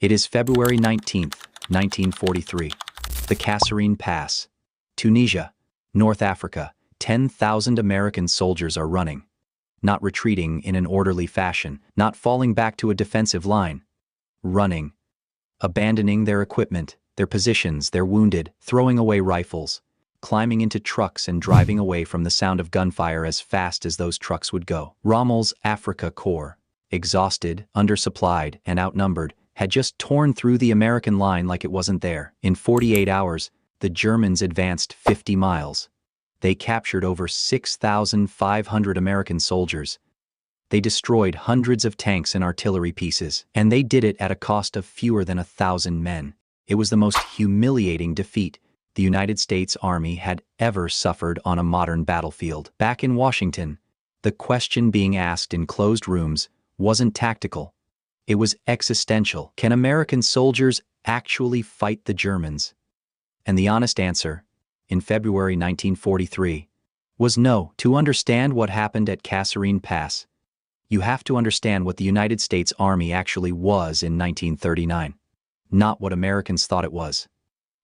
It is February 19th, 1943. The Kasserine Pass. Tunisia, North Africa. 10,000 American soldiers are running. Not retreating in an orderly fashion, not falling back to a defensive line. Running. Abandoning their equipment, their positions, their wounded, throwing away rifles, climbing into trucks and driving away from the sound of gunfire as fast as those trucks would go. Rommel's Africa Corps, exhausted, undersupplied, and outnumbered, had just torn through the American line like it wasn't there. In 48 hours, the Germans advanced 50 miles. They captured over 6,500 American soldiers. They destroyed hundreds of tanks and artillery pieces, and they did it at a cost of fewer than 1,000 men. It was the most humiliating defeat the United States Army had ever suffered on a modern battlefield. Back in Washington, the question being asked in closed rooms wasn't tactical. It was existential. Can American soldiers actually fight the Germans? And the honest answer, in February 1943, was no. To understand what happened at Kasserine Pass, you have to understand what the United States Army actually was in 1939. Not what Americans thought it was.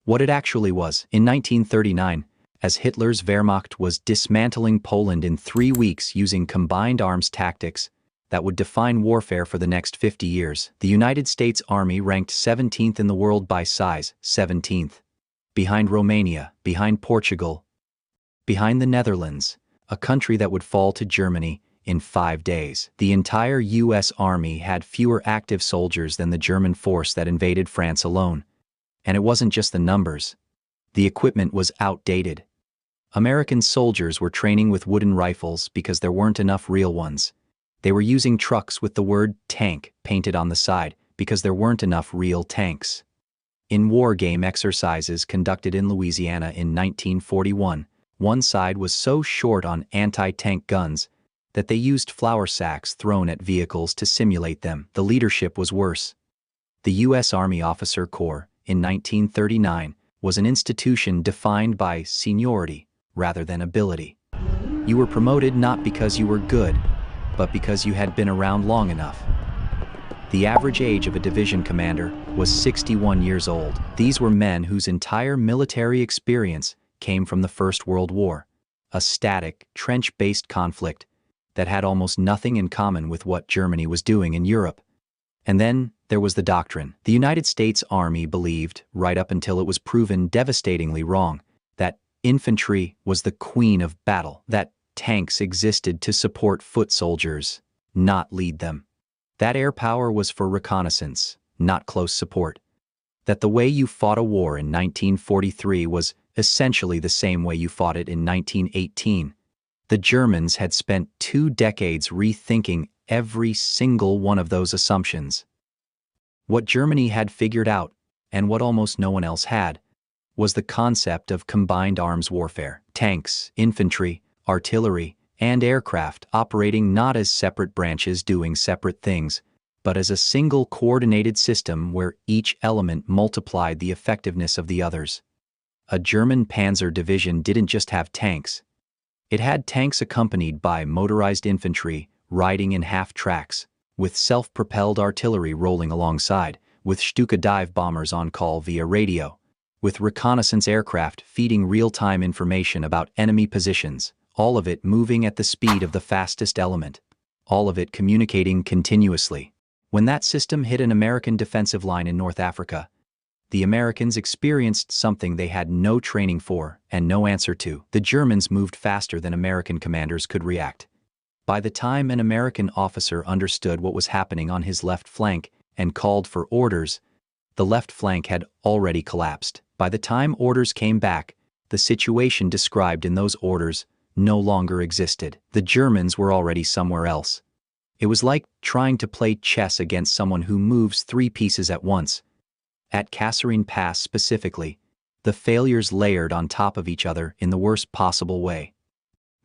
What it actually was. In 1939, as Hitler's Wehrmacht was dismantling Poland in 3 weeks using combined arms tactics that would define warfare for the next 50 years, the United States Army ranked 17th in the world by size, 17th. Behind Romania, behind Portugal, behind the Netherlands, a country that would fall to Germany in 5 days. The entire U.S. Army had fewer active soldiers than the German force that invaded France alone. And it wasn't just the numbers. The equipment was outdated. American soldiers were training with wooden rifles because there weren't enough real ones. They were using trucks with the word tank painted on the side because there weren't enough real tanks. In war game exercises conducted in Louisiana in 1941, one side was so short on anti-tank guns that they used flour sacks thrown at vehicles to simulate them. The leadership was worse. The U.S. Army Officer Corps, in 1939, was an institution defined by seniority rather than ability. You were promoted not because you were good, but because you had been around long enough. The average age of a division commander was 61 years old. These were men whose entire military experience came from the First World War, a static, trench-based conflict that had almost nothing in common with what Germany was doing in Europe. And then there was the doctrine. The United States Army believed, right up until it was proven devastatingly wrong, that infantry was the queen of battle, that tanks existed to support foot soldiers, not lead them. That air power was for reconnaissance, not close support. That the way you fought a war in 1943 was essentially the same way you fought it in 1918. The Germans had spent 2 decades rethinking every single one of those assumptions. What Germany had figured out, and what almost no one else had, was the concept of combined arms warfare. Tanks, infantry, artillery, and aircraft operating not as separate branches doing separate things, but as a single coordinated system where each element multiplied the effectiveness of the others. A German panzer division didn't just have tanks. It had tanks accompanied by motorized infantry riding in half-tracks, with self-propelled artillery rolling alongside, with Stuka dive bombers on call via radio, with reconnaissance aircraft feeding real-time information about enemy positions, all of it moving at the speed of the fastest element, all of it communicating continuously. When that system hit an American defensive line in North Africa, the Americans experienced something they had no training for and no answer to. The Germans moved faster than American commanders could react. By the time an American officer understood what was happening on his left flank and called for orders, the left flank had already collapsed. By the time orders came back, the situation described in those orders no longer existed. The Germans were already somewhere else. It was like trying to play chess against someone who moves 3 pieces at once. At Kasserine Pass specifically, the failures layered on top of each other in the worst possible way.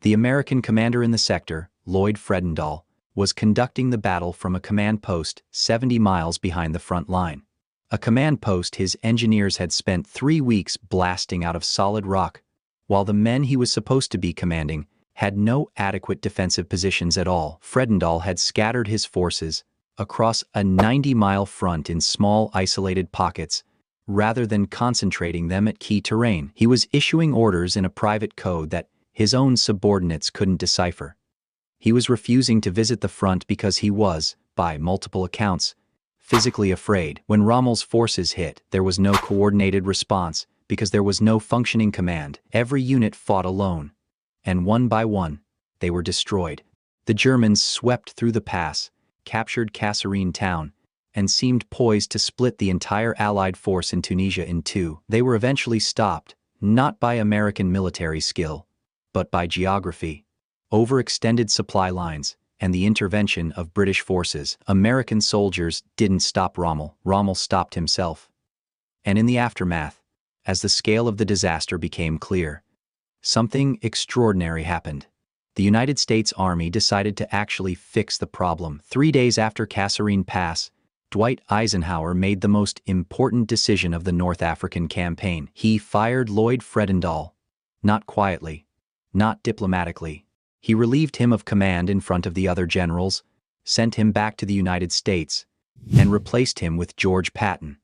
The American commander in the sector, Lloyd Fredendall, was conducting the battle from a command post 70 miles behind the front line. A command post his engineers had spent 3 weeks blasting out of solid rock, while the men he was supposed to be commanding had no adequate defensive positions at all. Fredendall had scattered his forces across a 90-mile front in small isolated pockets, rather than concentrating them at key terrain. He was issuing orders in a private code that his own subordinates couldn't decipher. He was refusing to visit the front because he was, by multiple accounts, physically afraid. When Rommel's forces hit, there was no coordinated response because there was no functioning command. Every unit fought alone, and one by one, they were destroyed. The Germans swept through the pass, captured Kasserine town, and seemed poised to split the entire Allied force in Tunisia in two. They were eventually stopped, not by American military skill, but by geography, overextended supply lines, and the intervention of British forces. American soldiers didn't stop Rommel. Rommel stopped himself. And in the aftermath, as the scale of the disaster became clear, something extraordinary happened. The United States Army decided to actually fix the problem. 3 days after Kasserine Pass, Dwight Eisenhower made the most important decision of the North African campaign. He fired Lloyd Fredendall. Not quietly, not diplomatically. He relieved him of command in front of the other generals, sent him back to the United States, and replaced him with George Patton,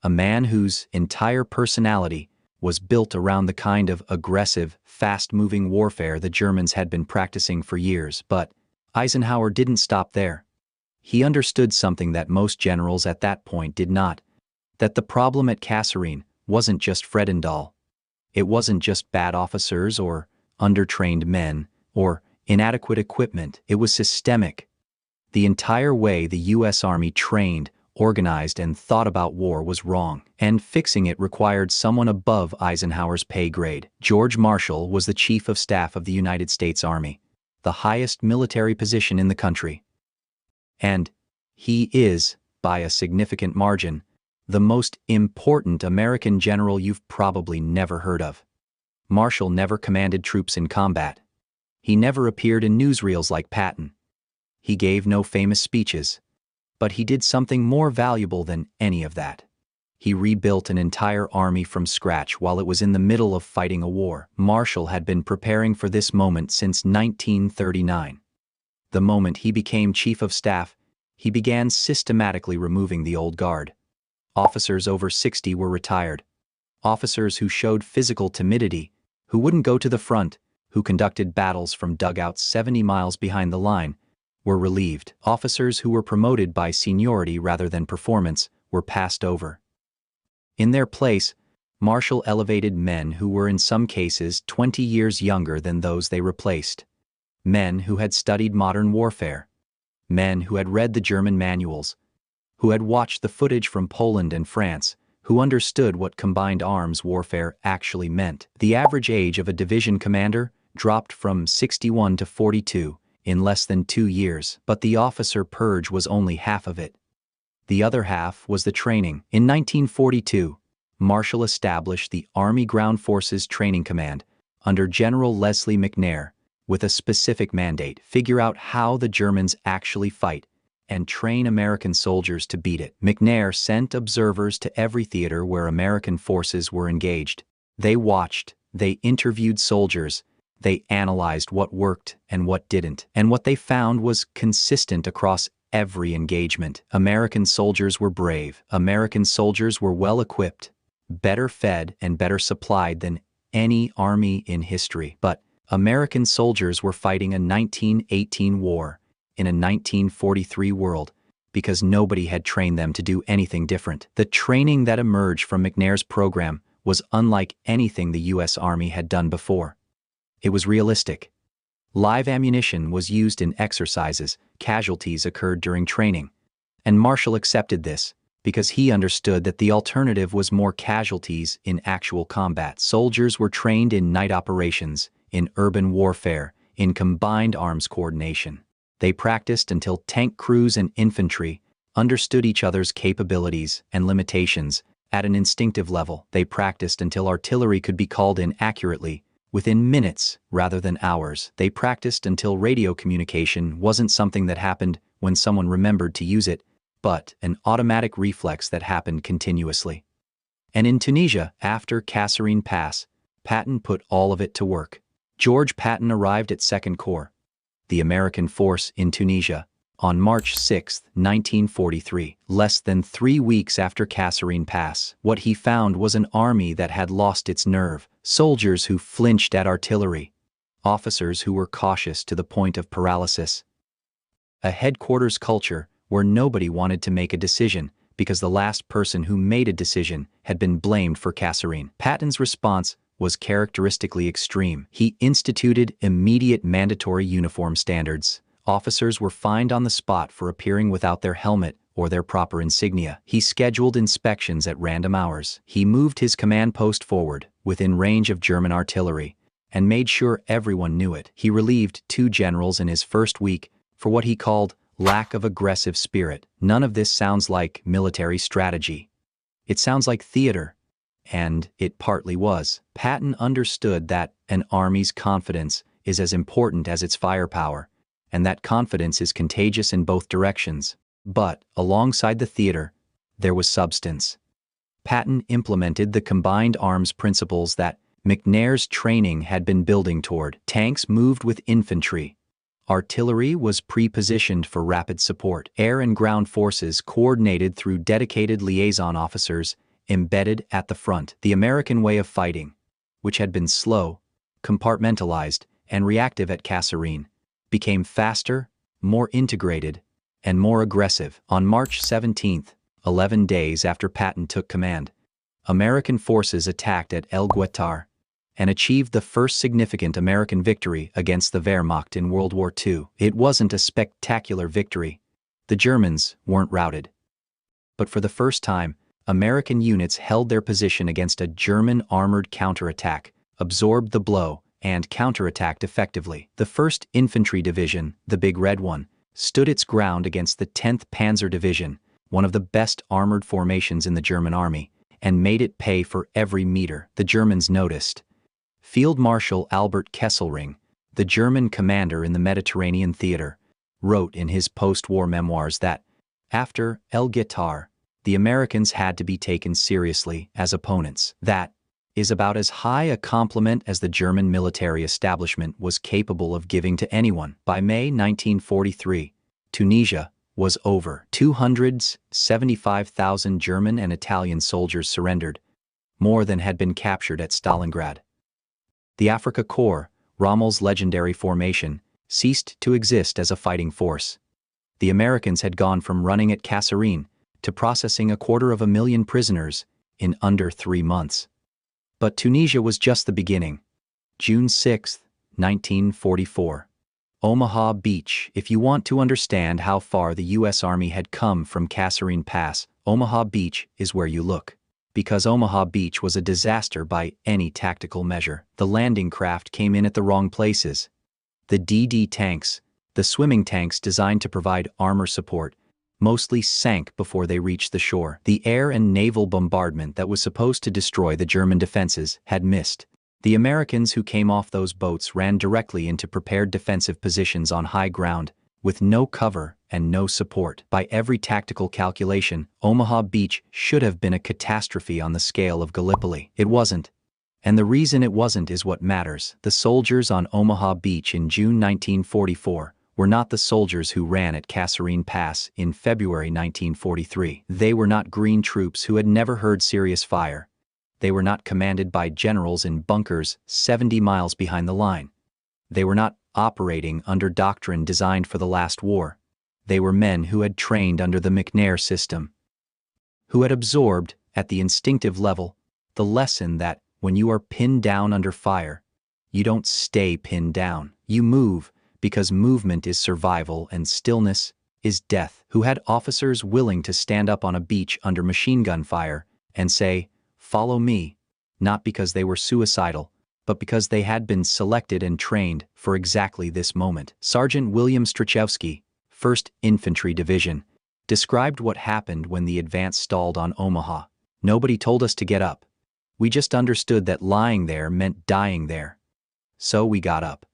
a man whose entire personality was built around the kind of aggressive, fast-moving warfare the Germans had been practicing for years. But Eisenhower didn't stop there. He understood something that most generals at that point did not, that the problem at Kasserine wasn't just Fredendall. It wasn't just bad officers or undertrained men or inadequate equipment. It was systemic. The entire way the U.S. Army trained, organized, and thought about war was wrong, and fixing it required someone above Eisenhower's pay grade. George Marshall was the Chief of Staff of the United States Army, the highest military position in the country. And he is, by a significant margin, the most important American general you've probably never heard of. Marshall never commanded troops in combat. He never appeared in newsreels like Patton. He gave no famous speeches. But he did something more valuable than any of that. He rebuilt an entire army from scratch while it was in the middle of fighting a war. Marshall had been preparing for this moment since 1939. The moment he became Chief of Staff, he began systematically removing the old guard. Officers over 60 were retired. Officers who showed physical timidity, who wouldn't go to the front, who conducted battles from dugouts 70 miles behind the line, were relieved. Officers who were promoted by seniority rather than performance were passed over. In their place, Marshall elevated men who were in some cases 20 years younger than those they replaced. Men who had studied modern warfare. Men who had read the German manuals. Who had watched the footage from Poland and France. Who understood what combined arms warfare actually meant. The average age of a division commander dropped from 61 to 42 in less than 2 years, but the officer purge was only half of it. The other half was the training. In 1942, Marshall established the Army Ground Forces Training Command under General Leslie McNair with a specific mandate: figure out how the Germans actually fight and train American soldiers to beat it. McNair sent observers to every theater where American forces were engaged. They watched, they interviewed soldiers, they analyzed what worked and what didn't. And what they found was consistent across every engagement. American soldiers were brave. American soldiers were well equipped, better fed, and better supplied than any army in history. But American soldiers were fighting a 1918 war in a 1943 world because nobody had trained them to do anything different. The training that emerged from McNair's program was unlike anything the U.S. Army had done before. It was realistic. Live ammunition was used in exercises, casualties occurred during training, and Marshall accepted this because he understood that the alternative was more casualties in actual combat. Soldiers were trained in night operations, in urban warfare, in combined arms coordination. They practiced until tank crews and infantry understood each other's capabilities and limitations at an instinctive level. They practiced until artillery could be called in accurately, within minutes rather than hours. They practiced until radio communication wasn't something that happened when someone remembered to use it, but an automatic reflex that happened continuously. And in Tunisia, after Kasserine Pass, Patton put all of it to work. George Patton arrived at Second Corps, the American force in Tunisia, On March 6, 1943, less than 3 weeks after Kasserine Pass, what he found was an army that had lost its nerve, soldiers who flinched at artillery, officers who were cautious to the point of paralysis. A headquarters culture where nobody wanted to make a decision because the last person who made a decision had been blamed for Kasserine. Patton's response was characteristically extreme. He instituted immediate mandatory uniform standards. Officers were fined on the spot for appearing without their helmet or their proper insignia. He scheduled inspections at random hours. He moved his command post forward, within range of German artillery, and made sure everyone knew it. He relieved 2 generals in his first week for what he called lack of aggressive spirit. None of this sounds like military strategy. It sounds like theater. And it partly was. Patton understood that an army's confidence is as important as its firepower, and that confidence is contagious in both directions. But, alongside the theater, there was substance. Patton implemented the combined arms principles that McNair's training had been building toward. Tanks moved with infantry. Artillery was pre-positioned for rapid support. Air and ground forces coordinated through dedicated liaison officers embedded at the front. The American way of fighting, which had been slow, compartmentalized, and reactive at Kasserine, became faster, more integrated, and more aggressive. On March 17, 11 days after Patton took command, American forces attacked at El Guetar and achieved the first significant American victory against the Wehrmacht in World War II. It wasn't a spectacular victory. The Germans weren't routed. But for the first time, American units held their position against a German armored counterattack, absorbed the blow, and counterattacked effectively. The 1st Infantry Division, the Big Red One, stood its ground against the 10th Panzer Division, one of the best armored formations in the German army, and made it pay for every meter. The Germans noticed. Field Marshal Albert Kesselring, the German commander in the Mediterranean theater, wrote in his post-war memoirs that, after El Guetar, the Americans had to be taken seriously as opponents. That is about as high a compliment as the German military establishment was capable of giving to anyone. By May 1943, Tunisia was over. 275,000 German and Italian soldiers surrendered, more than had been captured at Stalingrad. The Afrika Korps, Rommel's legendary formation, ceased to exist as a fighting force. The Americans had gone from running at Kasserine to processing 250,000 prisoners in under 3 months. But Tunisia was just the beginning. June 6, 1944. Omaha Beach. If you want to understand how far the U.S. Army had come from Kasserine Pass, Omaha Beach is where you look. Because Omaha Beach was a disaster by any tactical measure. The landing craft came in at the wrong places. The DD tanks, the swimming tanks designed to provide armor support, mostly sank before they reached the shore. The air and naval bombardment that was supposed to destroy the German defenses had missed. The Americans who came off those boats ran directly into prepared defensive positions on high ground, with no cover and no support. By every tactical calculation, Omaha Beach should have been a catastrophe on the scale of Gallipoli. It wasn't. And the reason it wasn't is what matters. The soldiers on Omaha Beach in June 1944 were not the soldiers who ran at Kasserine Pass in February 1943. They were not green troops who had never heard serious fire. They were not commanded by generals in bunkers 70 miles behind the line. They were not operating under doctrine designed for the last war. They were men who had trained under the McNair system, who had absorbed, at the instinctive level, the lesson that when you are pinned down under fire, you don't stay pinned down. You move, because movement is survival and stillness is death. Who had officers willing to stand up on a beach under machine gun fire and say, "Follow me," not because they were suicidal, but because they had been selected and trained for exactly this moment. Sergeant William Strachewski, 1st Infantry Division, described what happened when the advance stalled on Omaha. "Nobody told us to get up. We just understood that lying there meant dying there. So we got up."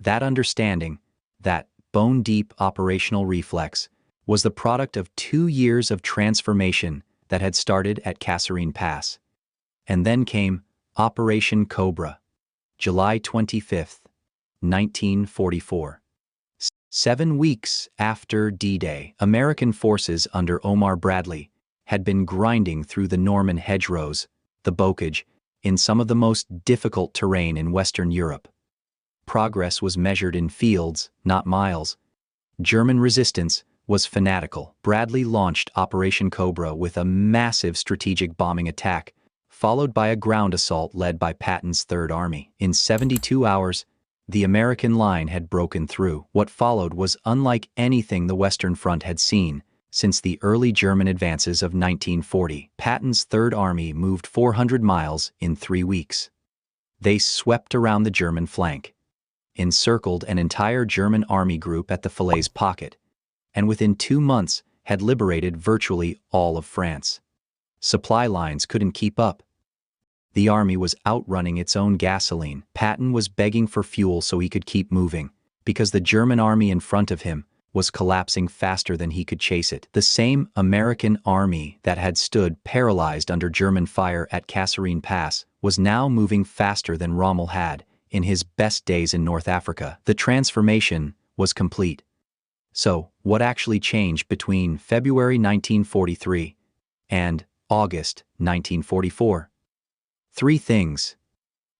That understanding, that bone-deep operational reflex, was the product of 2 years of transformation that had started at Kasserine Pass. And then came Operation Cobra, July 25, 1944. 7 weeks after D-Day, American forces under Omar Bradley had been grinding through the Norman hedgerows, the bocage, in some of the most difficult terrain in Western Europe. Progress was measured in fields, not miles. German resistance was fanatical. Bradley launched Operation Cobra with a massive strategic bombing attack, followed by a ground assault led by Patton's Third Army. In 72 hours, the American line had broken through. What followed was unlike anything the Western Front had seen since the early German advances of 1940. Patton's Third Army moved 400 miles in 3 weeks. They swept around the German flank, encircled an entire German army group at the Falaise Pocket, and within 2 months had liberated virtually all of France. Supply lines couldn't keep up. The army was outrunning its own gasoline. Patton was begging for fuel so he could keep moving, because the German army in front of him was collapsing faster than he could chase it. The same American army that had stood paralyzed under German fire at Kasserine Pass was now moving faster than Rommel had in his best days in North Africa. The transformation was complete. So, what actually changed between February 1943 and August 1944? 3 things,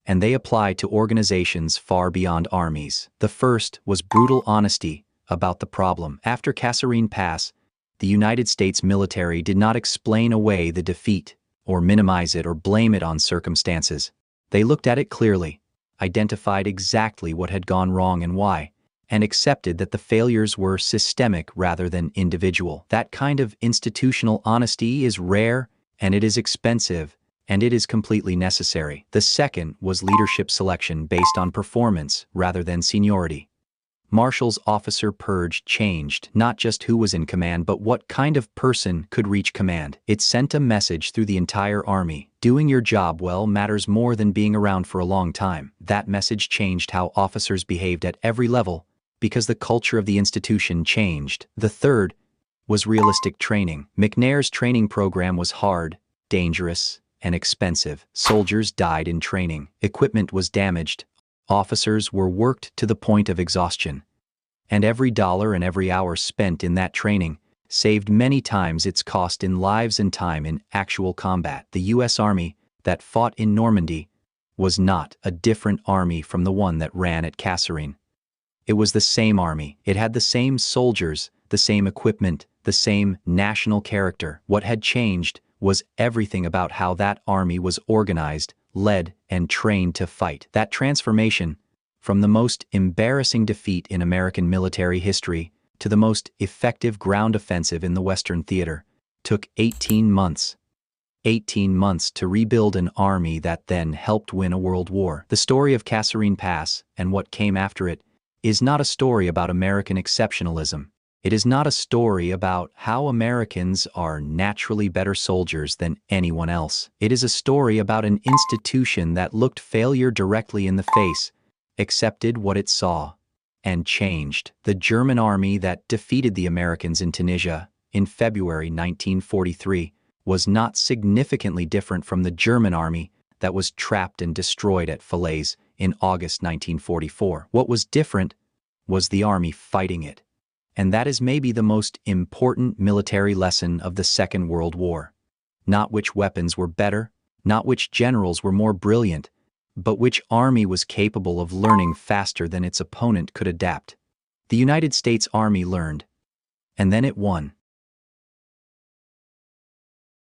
and they apply to organizations far beyond armies. The first was brutal honesty about the problem. After Kasserine Pass, the United States military did not explain away the defeat, or minimize it or blame it on circumstances. They looked at it clearly, identified exactly what had gone wrong and why, and accepted that the failures were systemic rather than individual. That kind of institutional honesty is rare, and it is expensive, and it is completely necessary. The second was leadership selection based on performance rather than seniority. Marshall's officer purge changed not just who was in command but what kind of person could reach command. It sent a message through the entire army. Doing your job well matters more than being around for a long time. That message changed how officers behaved at every level because the culture of the institution changed. The third was realistic training. McNair's training program was hard, dangerous, and expensive. Soldiers died in training. Equipment was damaged. Officers were worked to the point of exhaustion. And every dollar and every hour spent in that training saved many times its cost in lives and time in actual combat. The U.S. Army that fought in Normandy was not a different army from the one that ran at Kasserine. It was the same army. It had the same soldiers, the same equipment, the same national character. What had changed was everything about how that army was organized, led, and trained to fight. That transformation, from the most embarrassing defeat in American military history to the most effective ground offensive in the Western theater, took 18 months. 18 months to rebuild an army that then helped win a world war. The story of Kasserine Pass and what came after it is not a story about American exceptionalism. It is not a story about how Americans are naturally better soldiers than anyone else. It is a story about an institution that looked failure directly in the face, accepted what it saw, and changed. The German army that defeated the Americans in Tunisia in February 1943 was not significantly different from the German army that was trapped and destroyed at Falaise in August 1944. What was different was the army fighting it. And that is maybe the most important military lesson of the Second World War. Not which weapons were better, not which generals were more brilliant, but which army was capable of learning faster than its opponent could adapt. The United States Army learned, and then it won.